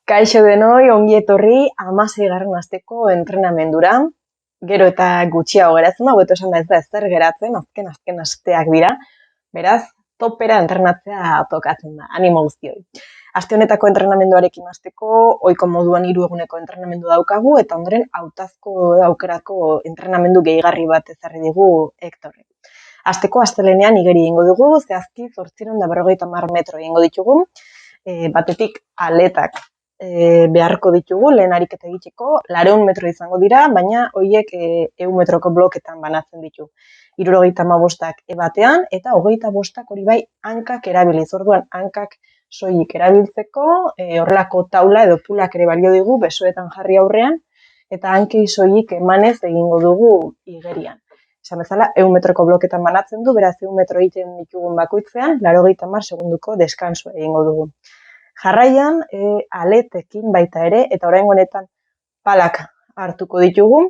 Kaixo denoi, ongi etorri 16. asteko entrenamendura. Gero eta gutxiago geratzen da, hobeto esan da ez da ezer geratzen, azken asteak dira. Beraz, topera entrenatzea tokatzen da, animo guztioi. Aste honetako entrenamenduarekin hasteko, ohiko moduan 3 eguneko entrenamendu daukagu, eta ondoren hautazko aukerako entrenamendu gehigarri bat ezarri digu Hektorrek. Asteko astelehenean igeri egingo dugu, zehazki 850 metro egingo ditugu, batetik aletak beharko ditugu, lehen ariketa egiteko, 200 metro izango dira, baina horiek 100 metroko bloketan banatzen ditu. 75ak batean eta 25ak hori bai hankak erabiliz. Orduan hankak soilik erabiltzeko, horrelako taula edo pulak ere balio digu besoetan jarri aurrean, eta hankei soilik emanez egingo dugu igerian. Esan bezala, 100 metroko bloketan banatzen du, beraz 100 metro egiten ditugun bakoitzean, 80 segunduko deskansoa egingo dugu. Jarraian, aletekin baita ere, eta orain honetan palak hartuko ditugu,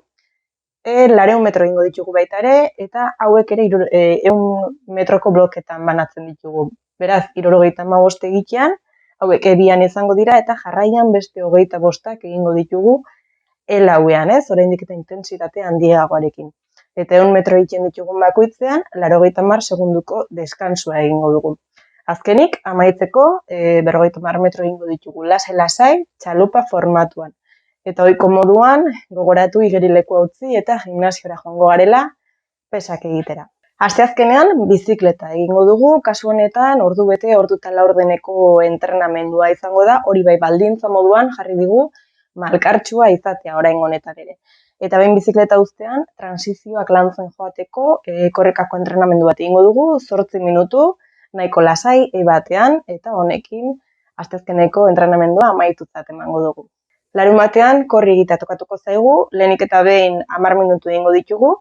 200 metro egingo ditugu baita ere, eta hauek ere 100 metroko bloketan banatzen ditugu. Beraz, 75 egitean, hauek bian izango dira, eta jarraian beste 25ak egingo ditugu lauean, oraindik eta intentsitate handiagoarekin. Eta 100 metro egiten ditugun bakoitzean, 80 segunduko deskansoa egingo dugu. Azkenik, amaitzeko, 50 metro egingo ditugu lasai-lasai, txalupa formatuan. Eta ohiko moduan, gogoratu igerileku utzi eta gimnasiora joango garela pesak egitera. Asteazkenean, bizikleta egingo dugu, kasu honetan, ordu bete, ordu eta laurdeneko entrenamendua izango da, hori bai baldintza moduan jarri digu malkartsua izatea orain honetan ere. Eta behin bizikleta uztean, transizioak lantzen joateko, korrekako entrenamendu bat egingo dugu, 8 minutu, nahiko lasai batean, eta honekin asteazkeneko entrenamendua amaitutzat emango dugu. Larunbatean korri egitea tokatuko zaigu, lehenik eta behin 10 minutu egingo ditugu,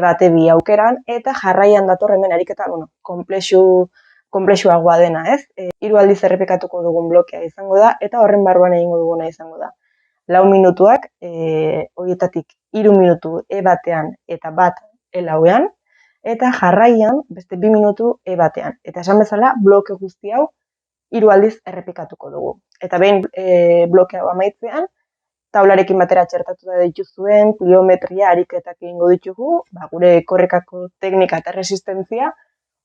bate bi aukeran, eta jarraian dator hemen ariketa, konplexuagoa dena, ez? 3 aldiz errepikatuko dugun blokea izango da, eta horren barruan egingo duguna izango da. 4 minutuak, horietatik 3 minutu batean eta bat lauean, eta jarraian beste 2 minutu batean. Eta esan bezala, bloke guzti hau 3 aldiz errepikatuko dugu. Eta behin bloke hau amaitzean, taularekin batera txertatuta dituzuen pliometria ariketak egingo ditugu, gure korrekako teknika eta resistentzia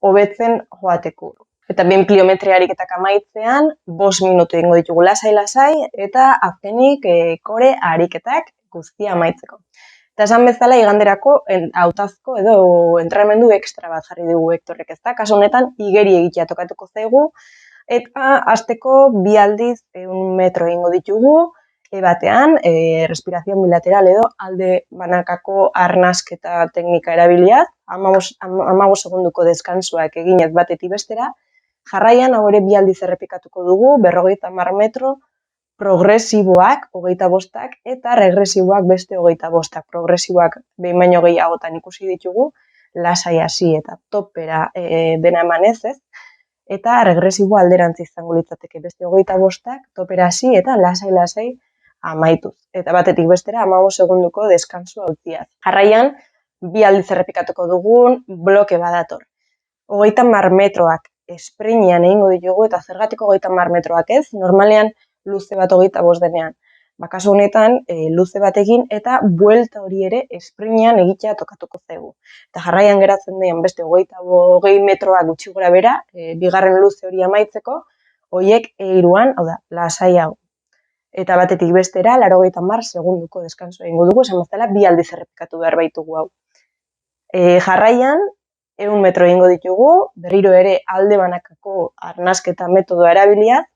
hobetzen joateko. Eta behin pliometria ariketak amaitzean, 5 minutu egingo ditugu lasai-lasai, eta azkenik kore ariketak guztia amaitzeko. Eta esan bezala, iganderako hautazko edo entrenamendu ekstra bat jarri dugu Hektorrek, ezta? Kasu honetan, igeri egitea tokatuko zaigu, eta asteko 2 aldiz 100 metro egingo ditugu, batean, respirazio bilateral edo alde banakako arnasketa teknika erabiliaz, 15 segunduko deskansoak eginez batetik bestera, jarraian hau ere 2 aldiz errepikatuko dugu, 50 metro, progresiboak 25ak eta regresiboak beste 25ak. Progresiboak behin baino gehiagotan ikusi ditugu, lasai hasi eta topera dena emanez, ez? Eta regresibo alderantz izango litzateke beste 25ak, topera hasi eta lasai-lasai amaituz. Eta batetik bestera 15 segunduko deskansoa utziaz. Jarraian, 2 aldiz errepikatuko dugun bloke badator. 30 metroak esprinean egingo ditugu, eta zergatik 30 metroak ez? Normalean, luze bat 25 denean. Kasu honetan, luze bat egin eta buelta hori ere esprinean egitea tokatuko zaigu. Eta jarraian geratzen den beste 20 metroak gutxi gora bera, bigarren luze hori amaitzeko, horiek hiruan, hau da, lasaiago. Eta batetik bestera, 80 segunduko deskansoa egingo dugu, esan bezala, 2 aldiz errepikatu behar baitugu hau. Jarraian, 100 metro egingo ditugu, berriro ere alde banakako arnasketa metodoa erabiliaz,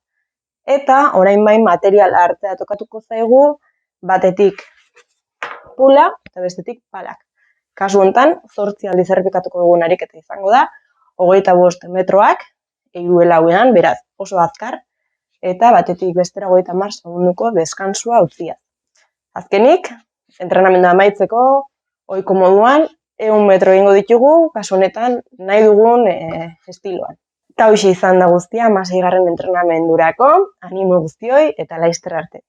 eta orain bain material hartzea tokatuko zaigu, batetik pula eta bestetik palak. Kasu honetan, 8 aldiz errepikatuko dugun ariketa izango da, 25 metroak, 3 lauean, beraz oso azkar, eta batetik bestera 30 segunduko deskansoa utziaz. Azkenik, entrenamendua amaitzeko, ohiko moduan, 100 metro egingo ditugu, kasu honetan nahi dugun estiloan. Eta hoxe izan da guztia, 16. entrenamendurako, animo guztioi eta laster arte.